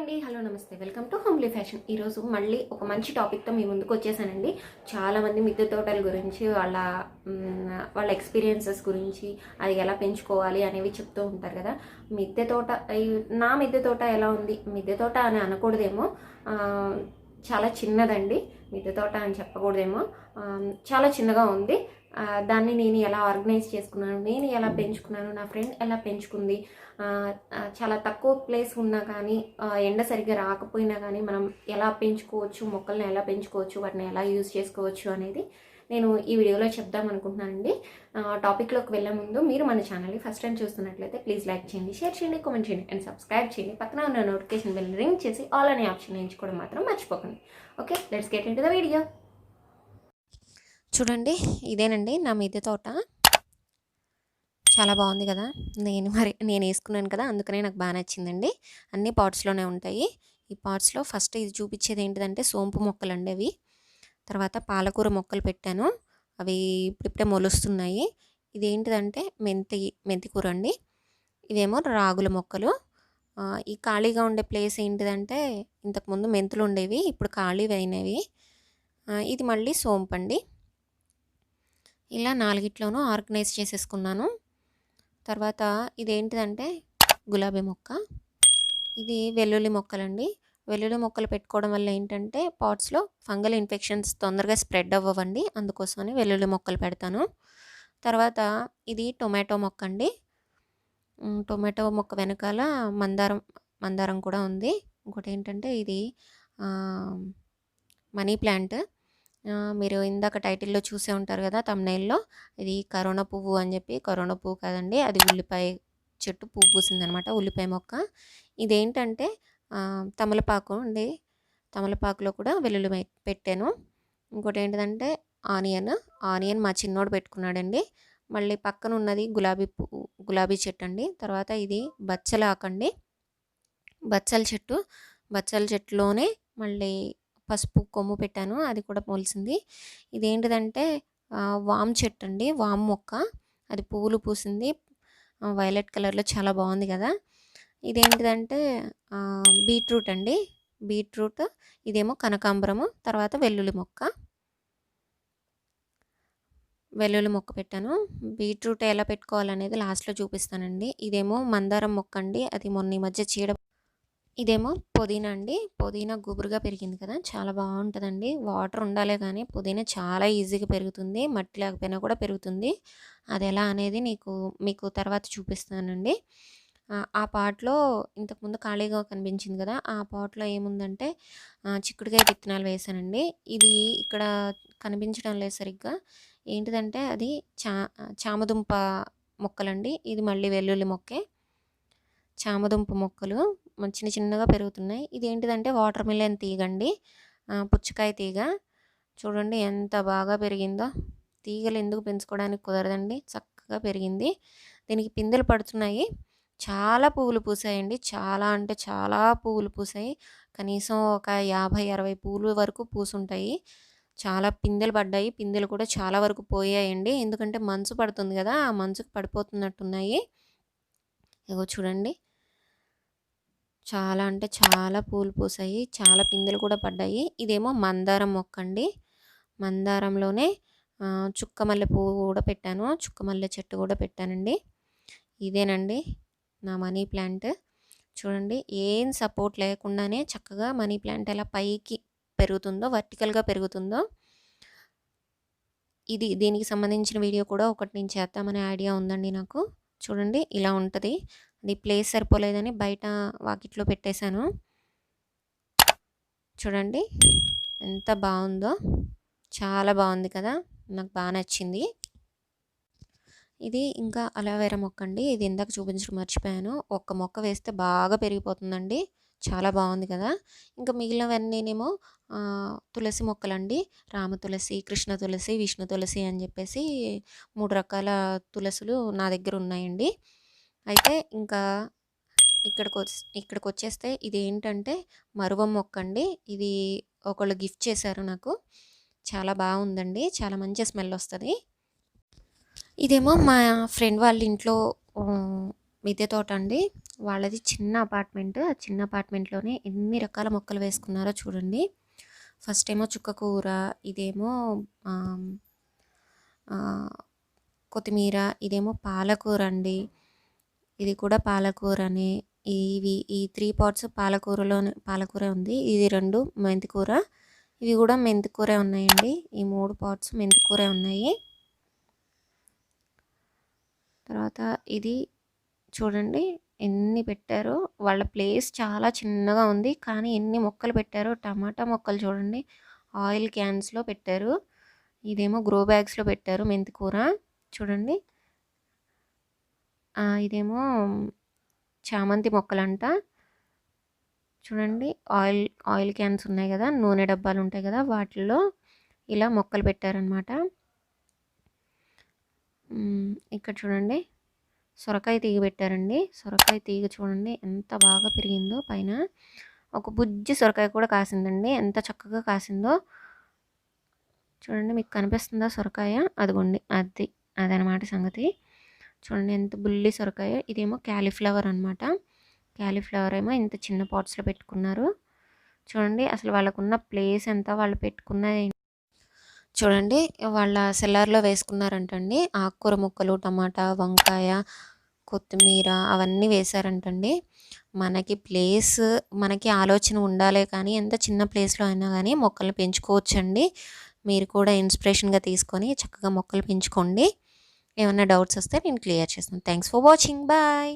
అండి. హలో నమస్తే. Welcome to homely fashion. ఈరోజు మళ్ళీ ఒక మంచి టాపిక్తో మీ ముందుకు వచ్చేసానండి. చాలామంది మిద్దె తోటల గురించి వాళ్ళ ఎక్స్పీరియన్సెస్ గురించి అది ఎలా పెంచుకోవాలి అనేవి చెప్తూ ఉంటారు కదా. మిద్దె తోట నా మిద్దె తోట ఎలా ఉంది, మిద్దె తోట అని అనకూడదేమో, చాలా చిన్నదండి. మిద్దె తోట అని చెప్పకూడదేమో, చాలా చిన్నగా ఉంది. దాన్ని నేను ఎలా ఆర్గనైజ్ చేసుకున్నాను, నేను ఎలా పెంచుకున్నాను, నా ఫ్రెండ్ ఎలా పెంచుకుంది, చాలా తక్కువ ప్లేస్ ఉన్నా కానీ, ఎండ సరిగ్గా రాకపోయినా కానీ మనం ఎలా పెంచుకోవచ్చు, మొక్కల్ని ఎలా పెంచుకోవచ్చు, వాటిని ఎలా యూజ్ చేసుకోవచ్చు అనేది నేను ఈ వీడియోలో చెప్దాం అనుకుంటున్నానండి. టాపిక్లోకి వెళ్ళే ముందు మీరు మన ఛానల్ని ఫస్ట్ టైం చూస్తున్నట్లయితే ప్లీజ్ లైక్ చేయండి, షేర్ చేయండి, కామెంట్ చేయండి అండ్ సబ్స్క్రైబ్ చేయండి. పక్కన ఉన్న నోటిఫికేషన్ బెల్ రింగ్ చేసి ఆల్ అనే ఆప్షన్ ఎంచుకోవడం మాత్రం మర్చిపోకండి. Okay, let's get into the video. చూడండి, ఇదేనండి నా మిద్దె తోట. చాలా బాగుంది కదా. నేను వేసుకున్నాను కదా, అందుకనే నాకు బాగా నచ్చిందండి. అన్ని పాట్స్లోనే ఉంటాయి. ఈ పాట్స్లో ఫస్ట్ ఇది చూపించేది ఏంటిదంటే సోంపు మొక్కలు అండి అవి. తర్వాత పాలకూర మొక్కలు పెట్టాను, అవి ఇప్పుడిప్పుడే మొలుస్తున్నాయి. ఇదేంటిదంటే మెంతి కూర అండి. ఇవేమో రాగుల మొక్కలు. ఈ ఖాళీగా ఉండే ప్లేస్ ఏంటిదంటే ఇంతకుముందు మెంతులు ఉండేవి, ఇప్పుడు ఖాళీ అయినవి. ఇది మళ్ళీ సోంపు అండి. ఇలా నాలుగిట్లోనూ ఆర్గనైజ్ చేసేసుకున్నాను. తర్వాత ఇదేంటిదంటే గులాబీ మొక్క. ఇది వెల్లుల్లి మొక్కలండి. వెల్లుల్లి మొక్కలు పెట్టుకోవడం వల్ల ఏంటంటే పాట్స్లో ఫంగల్ ఇన్ఫెక్షన్స్ తొందరగా స్ప్రెడ్ అవ్వవండి, అందుకోసమని వెల్లుల్లి మొక్కలు పెడతాను. తర్వాత ఇది టొమాటో మొక్క అండి. టొమాటో మొక్క వెనకాల మందారం కూడా ఉంది. ఇంకోటి ఏంటంటే ఇది మనీ ప్లాంట్. మీరు ఇందాక టైటిల్లో చూసే ఉంటారు కదా, తమ్నైల్లో. ఇది కరోనా పువ్వు అని చెప్పి, కరోనా పువ్వు కాదండి, అది ఉల్లిపాయ చెట్టు పువ్వు పూసిందనమాట, ఉల్లిపాయ మొక్క. ఇదేంటంటే తమలపాకు అండి. తమలపాకులో కూడా వెల్లుల్లి పెట్టాను. ఇంకోటి ఏంటిదంటే ఆనియన్ మా చిన్నోడు పెట్టుకున్నాడండి. మళ్ళీ పక్కన ఉన్నది గులాబీ చెట్టు అండి. తర్వాత ఇది బచ్చల ఆకండి, బచ్చల చెట్టులోనే మళ్ళీ పసుపు కొమ్ము పెట్టాను, అది కూడా మొలిసింది. ఇదేంటిదంటే వామ్ చెట్టు అండి, వామ్ మొక్క. అది పువ్వులు పూసింది వైలెట్ కలర్లో, చాలా బాగుంది కదా. ఇదేంటిదంటే బీట్రూట్ అండి, బీట్రూట్. ఇదేమో కనకాంబరము. తర్వాత వెల్లుల్లి మొక్క పెట్టాను. బీట్రూట్ ఎలా పెట్టుకోవాలనేది లాస్ట్లో చూపిస్తానండి. ఇదేమో మందారం మొక్క అండి, అది మొన్న ఈ మధ్య ఇదేమో పుదీనా అండి. పుదీనా గుబురుగా పెరిగింది కదా, చాలా బాగుంటుందండి. వాటర్ ఉండాలే కానీ పుదీనా చాలా ఈజీగా పెరుగుతుంది, మట్టి లేకపోయినా కూడా పెరుగుతుంది. అది ఎలా అనేది మీకు తర్వాత చూపిస్తానండి. ఆ పాట్లో ఇంతకుముందు ఖాళీగా కనిపించింది కదా, ఆ పాట్లో ఏముందంటే చిక్కుడుకాయ విత్తనాలు వేసానండి. ఇది ఇక్కడ కనిపించడం లేదు సరిగ్గా. ఏంటిదంటే అది చామదుంప మొక్కలండి. ఇది మళ్ళీ వెల్లుల్లి మొక్కే. చామదుంప మొక్కలు చిన్న చిన్నగా పెరుగుతున్నాయి. ఇదేంటిదంటే వాటర్ మిలన్ తీగ అండి, పుచ్చకాయ తీగ. చూడండి ఎంత బాగా పెరిగిందో. తీగలు ఎందుకు పెంచుకోవడానికి కుదరదండి, చక్కగా పెరిగింది. దీనికి పిందెలు పడుతున్నాయి. చాలా పువ్వులు పూసాయండి, చాలా అంటే చాలా పువ్వులు పూసాయి. కనీసం ఒక 50-60 పువ్వులు వరకు పూసుంటాయి. చాలా పిందెలు పడ్డాయి. పిందెలు కూడా చాలా వరకు పోయాయండి, ఎందుకంటే మంచు పడుతుంది కదా, ఆ మంచుకు పడిపోతున్నట్టున్నాయి. ఇగో చూడండి, చాలా అంటే చాలా పూలు పూసాయి, చాలా పిందెలు కూడా పడ్డాయి. ఇదేమో మందారం మొక్క అండి. మందారంలోనే చుక్కమల్లె పువ్వు కూడా పెట్టాను, చుక్కమల్లె చెట్టు కూడా పెట్టానండి. ఇదేనండి నా మనీ ప్లాంట్. చూడండి, ఏం సపోర్ట్ లేకుండానే చక్కగా మనీ ప్లాంట్ ఎలా పైకి పెరుగుతుందో, వర్టికల్గా పెరుగుతుందో. దీనికి సంబంధించిన వీడియో కూడా ఒకటి నేను చేద్దామనే ఐడియా ఉందండి నాకు. చూడండి, ఇలా ఉంటుంది. అది ప్లేస్ సరిపోలేదని బయట వాకిట్లో పెట్టేశాను. చూడండి ఎంత బాగుందో, చాలా బాగుంది కదా, నాకు బాగా నచ్చింది. ఇది ఇంకా అలోవెరా మొక్క అండి. ఇది ఇందాక చూపించడం మర్చిపోయాను. ఒక్క మొక్క వేస్తే బాగా పెరిగిపోతుందండి, చాలా బాగుంది కదా. ఇంకా మిగిలినవన్నీనేమో తులసి మొక్కలండి. రామ తులసి, కృష్ణ తులసి, విష్ణు తులసి అని చెప్పేసి 3 రకాల తులసులు నా దగ్గర ఉన్నాయండి. అయితే ఇంకా ఇక్కడికి వచ్చేస్తే ఇది ఏంటంటే మరువం మొక్క అండి. ఇది ఒకళ్ళు గిఫ్ట్ చేశారు నాకు, చాలా బాగుందండి, చాలా మంచి స్మెల్ వస్తుంది. ఇదేమో మా ఫ్రెండ్ వాళ్ళ ఇంట్లో మిద్దె తోట అండి. వాళ్ళది చిన్న అపార్ట్మెంట్. ఆ చిన్న అపార్ట్మెంట్‌లోనే ఎన్ని రకాల మొక్కలు వేసుకున్నారో చూడండి. ఫస్ట్ ఏమో చుక్కకూర, ఇదేమో ఆహ్, ఆహ్, కొత్తిమీర, ఇదేమో పాలకూర అండి. ఇది కూడా పాలకూరనే. ఈ 3 పాట్స్ పాలకూరే ఉంది. ఇది 2 మెంతికూర. ఇవి కూడా మెంతికూరే ఉన్నాయండి. ఈ 3 పాట్స్ మెంతికూరే ఉన్నాయి. తర్వాత ఇది చూడండి ఎన్ని పెట్టారో. వాళ్ళ ప్లేస్ చాలా చిన్నగా ఉంది. కానీ ఎన్ని మొక్కలు పెట్టారో. టమాటా మొక్కలు చూడండి ఆయిల్ క్యాన్స్‌లో పెట్టారు. ఇదేమో గ్రో బ్యాగ్స్‌లో పెట్టారు మెంతికూర చూడండి. ఇదేమో చామంతి మొక్కలంట. చూడండి ఆయిల్ క్యాన్స్ ఉన్నాయి కదా, నూనె డబ్బాలు ఉంటాయి కదా, వాటిల్లో ఇలా మొక్కలు పెట్టారనమాట. ఇక్కడ చూడండి సొరకాయ తీగ పెట్టారండి. సొరకాయ తీగ చూడండి ఎంత బాగా పెరిగిందో. పైన ఒక బుజ్జి సొరకాయ కూడా కాసిందండి. ఎంత చక్కగా కాసిందో చూడండి. మీకు కనిపిస్తుందా సొరకాయ? అదిగోండి అదనమాట సంగతి. చూడండి ఎంత బుల్లి సొరకాయ. ఇదేమో క్యాలీఫ్లవర్ అనమాట. క్యాలీఫ్లవర్ ఏమో ఇంత చిన్న పాట్స్‌లో పెట్టుకున్నారు. చూడండి అసలు వాళ్ళకున్న ప్లేస్ ఎంత, వాళ్ళు పెట్టుకున్న చూడండి వాళ్ళ సెల్లార్‌లో వేసుకున్నారంటండి. ఆకుకూర ముక్కలు, టమాటా, వంకాయ, కొత్తిమీర అవన్నీ వేశారంటండి. మనకి ఆలోచన ఉండాలే కానీ ఎంత చిన్న ప్లేస్‌లో అయినా కానీ మొక్కల్ని పెంచుకోవచ్చండి. మీరు కూడా ఇన్స్పిరేషన్‌గా తీసుకొని చక్కగా మొక్కలు పెంచుకోండి. ఏమన్నా డౌట్స్ వస్తే నేను క్లియర్ చేస్తాను. Thanks for watching. బాయ్.